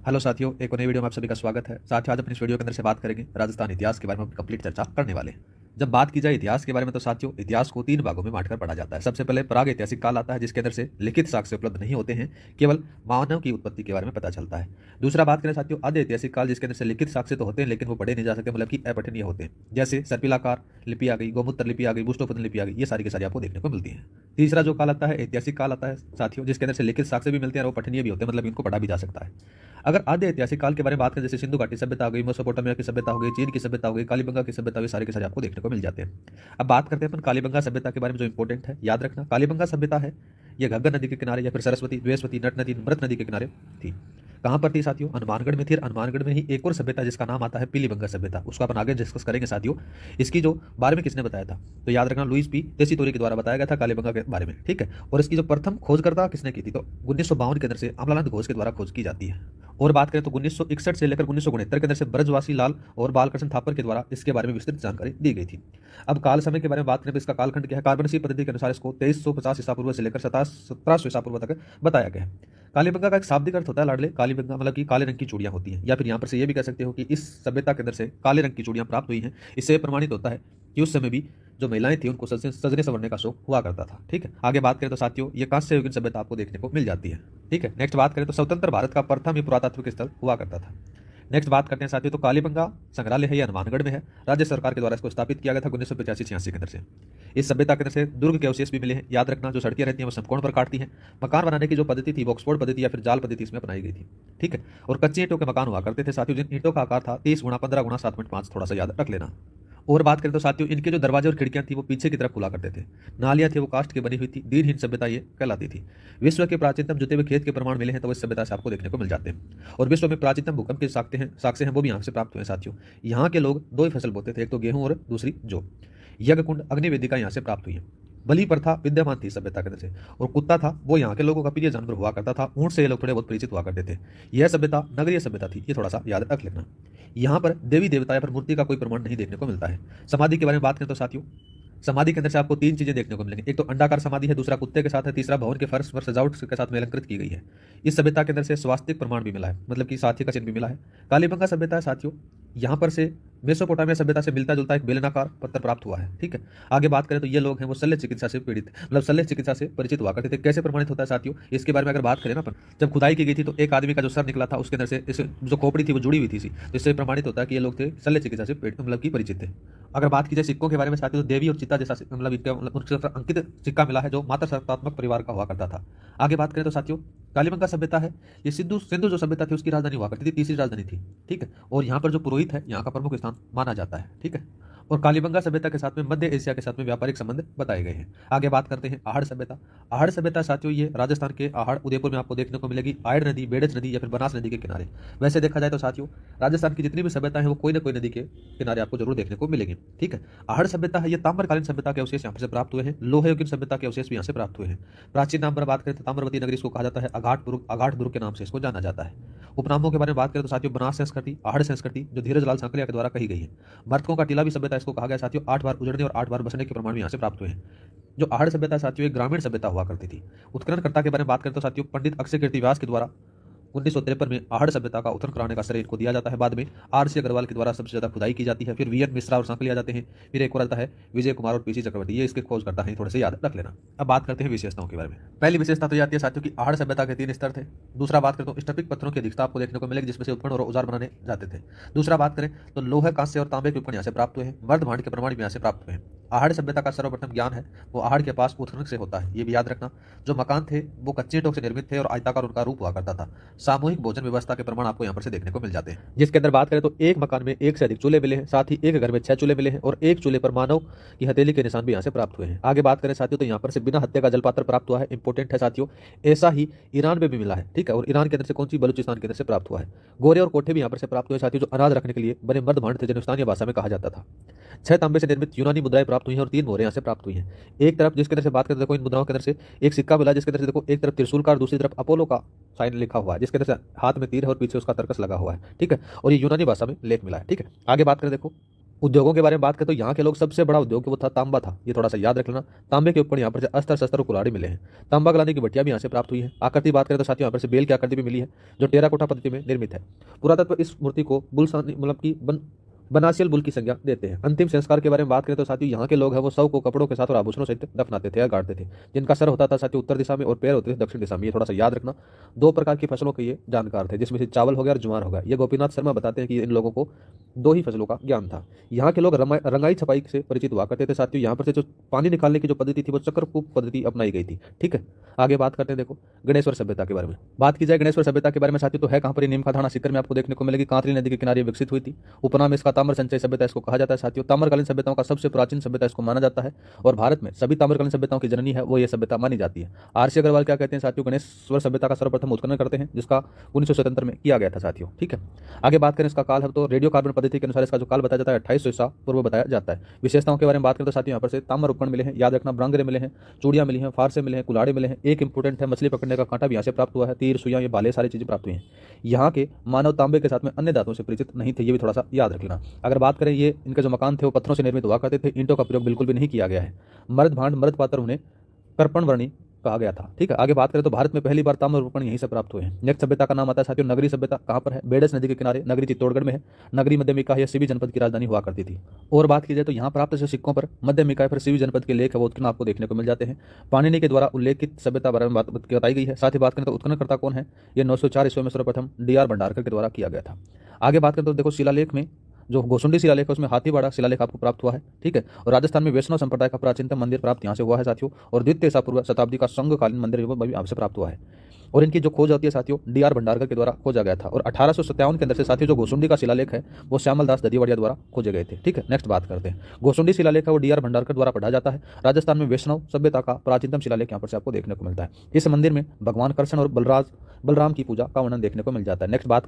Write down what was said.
Hello साथियों, एक और नई वीडियो में आप सभी का स्वागत है। साथियों, आज अपनी इस वीडियो के अंदर से बात करेंगे राजस्थान इतिहास के बारे में हम कंप्लीट चर्चा करने वाले हैं। जब बात की जाए इतिहास के बारे में तो साथियों, इतिहास को 3 भागों में बांटकर पढ़ा जाता है। सबसे पहले प्राग ऐतिहासिक काल आता है, जिसके अंदर से लिखित साक्ष्य उपलब्ध नहीं होते हैं, केवल मानव की उत्पत्ति के बारे में पता चलता है। दूसरा बात करें साथियों, आद्य ऐतिहासिक काल, जिसके अंदर से लिखित साक्ष्य तो होते हैं लेकिन वो पढ़े नहीं जा सकते, मतलब कि अपठनीय होते हैं। जैसे सर्पिलाकार लिपि आ गई, गोमूत्र लिपि आ गई, बुष्टोपतन लिपि आ गई, ये सारी की सारी आपको देखने को मिलती है। तीसरा जो काल आता है ऐतिहासिक काल आता है साथियों, जिसके अंदर से लिखित साक्ष्य भी मिलते हैं और वो पठनीय भी होते हैं, मतलब इनको पढ़ा भी जा सकता है। अगर आद्य ऐतिहासिक काल के बारे में बात करें, जैसे सिंधु घाटी सभ्यता हो गई, मेसोपोटामिया की सभ्यता हो गई, चीन की सभ्यता हो गई, कालीबंगा की सभ्यता, ये सारे के सारे आपको देखने को मिल जाते हैं। अब बात करते हैं अपन कालीबंगा सभ्यता के बारे में, जो इंपॉर्टेंट है याद रखना। कालीबंगा सभ्यता है ये घग्गर नदी के किनारे या फिर सरस्वती, द्वेस्वती, नट नदी, मृत नदी के किनारे थी। कहां पर थी साथियों? हनुमानगढ़ में थी। हनुमानगढ़ में ही एक और सभ्यता जिसका नाम आता है पीलीबंगा सभ्यता, उसको अपन आगे डिस्कस करेंगे साथियों। इसकी जो बारे में किसने बताया था तो याद रखना, लुईस पी टेसीटोरी के द्वारा बताया गया था कालीबंगा के बारे में, ठीक है। और इसकी जो प्रथम खोजकर्ता किसने की थी तो 1952 के अंदर से अमलानंद घोष के द्वारा खोज की जाती है। और बात करें तो 1961 से लेकर 1969 के अंदर से ब्रजवासी लाल और बालकृष्ण थापर के द्वारा इसके बारे में विस्तृत जानकारी दी गई थी। अब काल समय के बारे में बात करें तो इसका कालखंड क्या है? कार्बनसी पद्धति के अनुसार इसको 2350 ईसा पूर्व से लेकर 1700 ईसा पूर्व तक बताया गया है। कालीबंगा का एक शाब्दिक अर्थ होता है लाडले। कालीबंगा मतलब कि काले रंग की चूड़ियां होती हैं, या फिर यहाँ पर से ये भी कह सकते हो कि इस सभ्यता के अंदर से काले रंग की चूड़ियां प्राप्त हुई हैं। इससे प्रमाणित होता है कि उस समय भी जो महिलाएं थी उनको सजने संवरने का शौक हुआ करता था, ठीक है। आगे बात करें तो साथियों, ये कांस्य युगीन सभ्यता आपको देखने को मिल जाती है, ठीक है। नेक्स्ट बात करें तो स्वतंत्र भारत का प्रथम ये पुरातात्विक स्थल हुआ करता था। नेक्स्ट बात करते हैं साथियों, तो कालीबंगा संग्रहालय है, ये हनुमानगढ़ में है। राज्य सरकार के द्वारा इसको स्थापित किया गया था 1985-86 के अंदर से। इस सभ्यता के अंदर से दुर्ग के अवशेष भी मिले हैं। याद रखना, जो सड़कें रहती हैं वो समकोण पर काटती हैं। मकान बनाने की जो पद्धति थी वो ऑक्सफोर्ड पद्धति या फिर जाल पद्धति इसमें अपनाई गई थी, ठीक है। और कच्ची ईंटों के मकान हुआ करते थे साथियों, जिन ईंटों का आकार था 30 गुणा 15 गुणा 7.5, थोड़ा सा याद रख लेना। और बात करें तो साथियों, इनके जो दरवाजे और खिड़कियां थी वो पीछे की तरफ खुला करते थे। नालियां थी वो काष्ठ की बनी हुई थी। दीनहीन सभ्यता ये कहलाती थी। विश्व के प्राचीनतम जुते हुए खेत के प्रमाण मिले हैं तो इस सभ्यता से आपको देखने को मिल जाते हैं। और विश्व में प्राचीनतम भूकंप के साक्ष्य हैं वो भी यहाँ से प्राप्त हुए साथियों। यहाँ के लोग दो ही फसल बोते थे, एक तो गेहूं और दूसरी जौ। यज्ञ कुंड अग्नि वेदिका यहाँ से प्राप्त हुई है। बलि प्रथा विद्यमान थी सभ्यता के अंदर से। और कुत्ता था वो यहाँ के लोगों का प्रिय जानवर हुआ करता था। ऊंट से ये लोग थोड़े बहुत परिचित हुआ करते थे। यह सभ्यता नगरीय सभ्यता थी, ये थोड़ा सा याद रख लेना। यहाँ पर देवी देवता या फिर मूर्ति का कोई प्रमाण नहीं देखने को मिलता है। समाधि के बारे में बात करें तो साथियों, समाधि के अंदर से आपको 3 चीजें देखने को मिलेंगी। एक तो अंडाकार समाधि है, दूसरा कुत्ते के साथ है, तीसरा भवन के फर्श पर सजावट के साथ में अलंकृत की गई है। इस सभ्यता के अंदर से स्वास्तिक प्रमाण भी मिला है, मतलब कि साथी का चिन्ह भी मिला है। कालीबंगा सभ्यता है साथियों, यहाँ पर से मेसोपोटामिया सभ्यता से मिलता जुलता एक बेलनाकार पत्थर प्राप्त हुआ है, ठीक है। आगे बात करें तो ये लोग हैं वो शल्य चिकित्सा से पीड़ित, मतलब शल्य चिकित्सा से परिचित हुआ करते थे। कैसे प्रमाणित होता है साथियों, इसके बारे में अगर बात करें ना अपन, जब खुदाई की गई थी तो एक आदमी का जो सर निकला था उसके अंदर से इस जो खोपड़ी थी वो जुड़ी हुई थी, तो इससे प्रमाणित होता है कि ये लोग थे शल्य चिकित्सा से मतलब कि परिचित थे। अगर बात की जाए सिक्कों के बारे में साथियों, तो देवी और चिता जैसा मतलब उनके अंकित सिक्का मिला है जो माता सत्तात्मक परिवार का हुआ करता था। आगे बात करें तो साथियों, कालीबंगा सभ्यता है ये सिंधु सिंधु जो सभ्यता थी उसकी राजधानी हुआ करती थी, तीसरी राजधानी थी, ठीक है। और यहाँ पर जो पुरोहित है यहाँ का प्रमुख स्थान माना जाता है, ठीक है। और कालीबंगा सभ्यता के साथ में मध्य एशिया के साथ में व्यापारिक संबंध बताए गए हैं। आगे बात करते हैं आहड़ सभ्यता। आहड़ सभ्यता साथियों ये राजस्थान के आहड़ उदयपुर में आपको देखने को मिलेगी, आयड़ नदी, बेड़च नदी या फिर बनास नदी के किनारे। वैसे देखा जाए तो साथियों, राजस्थान की जितनी भी सभ्यता है वो कोई ना कोई नदी के किनारे आपको जरूर देखने को मिलेगी, ठीक है। आहड़ सभ्यता है ये ताम्रकालीन सभ्यता के अवशेष यहाँ से प्राप्त हुए हैं। लोहे युगीन सभ्यता के अवशेष भी यहाँ से प्राप्त हुए हैं। प्राचीन नाम पर बात करें तो ताम्रवती नगरी इसको कहा जाता है। अघाट दुर्ग के नाम से इसको जाना जाता है। उपनामों के बारे में बात करें तो साथियों, बनास संस्कृति, आहड़ संस्कृति जो धीरज लाल सांकलिया के द्वारा कही गई है। मर्तकों का टीला भी सभ्यता इसको कहा गया साथियों। 8 बार उजड़ने और 8 बार बसने के प्रमाण भी यहाँ से प्राप्त हुए हैं। जो आहड़ सभ्यता साथियों एक ग्रामीण सभ्यता हुआ करती थी। उत्खननकर्ता के बारे में बात करें तो साथियों, पंडित अक्षय कीर्ति व्यास के द्वारा 1953 में आहड़ सभ्यता का उत्खनन कराने का श्रेय इनको दिया जाता है। बाद में आर.सी. अग्रवाल के द्वारा सबसे ज्यादा खुदाई की जाती है। फिर वी.एन. मिश्रा और सांकलिया जाते हैं। फिर एक और आता है विजय कुमार और पीसी चक्रवर्ती, ये इसके खोज करता है, थोड़े से याद रख लेना। अब बात करते हैं विशेषताओं के बारे में। पहली विशेषता तो ये आती है साथियों की आहड़ सभ्यता के 3 स्तर थे। दूसरा बात करें तो स्टपिक पत्थरों की अधिकता आपको देखने को मिलेगी, जिसमें से उपकरण और औजार बनाने जाते थे। दूसरा बात करें तो लोहे, कांस्य और तांबे के उपकरण यहाँ से प्राप्त हुए हैं। मर्द भांड के प्रमाण भी यहाँ से प्राप्त हुए हैं। आहड़ सभ्यता का सर्वप्रथम ज्ञान है वो आहड़ के पास उत्खनन से होता है, ये भी याद रखना। जो मकान थे वो कच्चे ईंटों से निर्मित थे और आयताकार उनका रूप हुआ करता था। सामूहिक भोजन व्यवस्था के प्रमाण आपको यहाँ पर से देखने को मिल जाते हैं, जिसके अंदर बात करें तो एक मकान में 1 से अधिक चूल्हे मिले हैं, साथ ही एक घर में 6 चूल्हे मिले हैं और एक चूल्हे पर मानव की हथेली के निशान भी यहाँ से प्राप्त हुए हैं। आगे बात करें साथियों तो यहाँ पर से बिना हत्या का जलपात्र प्राप्त हुआ है, इंपॉर्टेंट है साथियों। ऐसा ही ईरान में भी मिला है, ठीक है। और ईरान के अंदर से कौन सी, बलूचिस्तान के अंदर से प्राप्त हुआ है। गोरे और कोठे भी यहाँ पर से प्राप्त हुए साथियों, जो अनाज रखने के लिए बने मर्द भांड थे, जिन्हें स्थानीय भाषा में कहा जाता था। 6 तांबे से निर्मित यूनानी मुद्राएं प्राप्त हुई हैं और 3 मोहरें यहाँ से प्राप्त हुई हैं। एक तरफ जिसके अंदर से बात करते देखो, इन मुद्राओं के अंदर से एक सिक्का मिला, जिसके अंदर से देखो एक तरफ त्रिशूल का और दूसरी तरफ अपोलो का साइन लिखा हुआ है, जिसके अंदर से हाथ में तीर है और पीछे उसका तर्कस लगा हुआ है, ठीक है। और ये यूनानी भाषा में लेख मिला है, ठीक है। आगे बात करें देखो, उद्योगों के बारे में बात करें तो यहाँ के लोग सबसे बड़ा उद्योग वो था तांबा था, ये थोड़ा सा याद रख लेना। तांबे के उपकरण यहाँ पर से अस्त्र शस्त्र और कुल्हाड़ी मिले हैं। तांबा गलाने की भट्टियां भी यहाँ से प्राप्त हुई है। आकृति बात करें तो साथियों यहाँ पर से बेल की आकृति भी मिली है जो टेराकोटा पद्धति में निर्मित है। पुरातत्व इस मूर्ति को बुलसानी मतलब की बनासियल बुल की संज्ञा देते हैं। अंतिम संस्कार के बारे में बात करें तो साथियों यहाँ के लोग हैं वो शव को कपड़ों के साथ और आभूषणों सहित दफनाते थे या गाड़ते थे, जिनका सर होता था साथियों उत्तर दिशा में और पैर होते थे दक्षिण दिशा में। ये थोड़ा सा याद रखना। दो प्रकार की फसलों के ये जानकार थे, जिसमें से चावल हो गया और ज्वार हो गया। ये गोपीनाथ शर्मा बताते हैं कि इन लोगों को दो ही फसलों का ज्ञान था। यहाँ के लोग रंगाई छपाई से परिचित हुआ करते थे साथियों। यहाँ पर से जो पानी निकालने की जो पद्धति थी वो चक्रकूप पद्धति अपनाई गई थी। ठीक है, आगे बात करते हैं। देखो गणेश्वर सभ्यता के बारे में बात की जाए, गणेश्वर सभ्यता के बारे में साथियों तो है कहाँ पर, नीम का थाना सीकर में आपको देखने को मिलेगी। कांतली नदी के किनारे विकसित हुई थी। उपनाम इसका ताम्र संचय सभ्यता इसको कहा जाता है साथियों। ताम्रकालीन सभ्यताओं का सबसे प्राचीन सभ्यता इसको माना जाता है और भारत में सभी ताम्रकालीन सभ्यताओं की जननी है वो ये सभ्यता मानी जाती है। आरसी अग्रवाल क्या कहते हैं साथियों, गणेश्वर सभ्यता का सर्वप्रथम उत्खनन करते हैं जिसका 1977 में किया गया था साथियों। ठीक है, आगे बात करें इसका काल है तो रेडियो कार्बन पद्धति के अनुसार इसका जो काल बताया जाता है 2800 ईसा पूर्व बताया जाता है। विशेषताओं के बारे में बात करें तो साथियों यहाँ पर से ताम्र उपकरण मिले हैं, याद रखना, ब्रांगरे मिले हैं, चूड़ियां मिली हैं, फारसे मिले हैं, कुल्हाड़े मिले हैं। एक इंपोर्टेंट है मछली पकड़ने का कांटा भी यहाँ से प्राप्त हुआ है, तीर सुइयां ये भाले सारी चीजें प्राप्त हुई हैं। यहाँ के मानव तांबे के साथ में अन्य धातुओं से परिचित नहीं थे, ये भी थोड़ा सा याद रख लेना। अगर बात करें ये इनके जो मकान थे वो पत्थरों से निर्मित हुआ करते थे, ईंटों का प्रयोग बिल्कुल भी नहीं किया गया है। मर्द भांड मर्द पात्र उन्हें कर्पण वर्णी कहा गया था। ठीक है, आगे बात करें तो भारत में पहली बार ताम्र उपकरण यहीं से प्राप्त हुए हैं। नेक्स्ट सभ्यता का नाम आता है साथियों नगरी सभ्यता। कहां पर है, बेडस नदी के किनारे। नगरी चित्तौड़गढ़ में है। नगरी मध्यमिका यह सीवी जनपद की राजधानी हुआ करती थी। और बात की जाए तो यहाँ प्राप्त सिक्कों पर मध्यमिका पर सीवी जनपद के लेख है वो उत्खनन आपको देखने को मिल जाते हैं। पाणिनि के द्वारा उल्लेखित सभ्यता बारे में बात बताई गई है। साथ ही बात करें तो उत्खननकर्ता कौन है, यह 904 ईस्वी में सर्वप्रथम DR भंडारकर के द्वारा किया गया था। आगे बात करें तो देखो शिलालेख में जो गोसुंडी शिलालेख है उसमें हाथीवाड़ा शिलालेख आपको प्राप्त हुआ है। ठीक है, और राजस्थान में वैष्णव संप्रदाय का प्राचीनतम मंदिर प्राप्त यहाँ से हुआ है साथियों। और द्वितीय ईसा पूर्व शताब्दी का संघकालीन मंदिर भी आपसे प्राप्त हुआ है। और इनकी जो खोज होती है साथियों DR भंडारकर के द्वारा खोजा गया था। और 1857 के अंदर से साथियों जो गोसुंडी का शिलालेख है वो श्यामल दास ददियावाड़िया द्वारा खोजे गए थे। ठीक है, नेक्स्ट बात करते हैं। गोसुंडी शिलालेख है वो DR भंडारकर द्वारा पढ़ा जाता है। राजस्थान में वैष्णव सभ्यता का प्राचीनतम शिलालेख यहाँ पर से आपको देखने को मिलता है। इस मंदिर में भगवान कृष्ण और बलराम की पूजा का वर्णन देखने को मिल जाता है। नेक्स्ट बात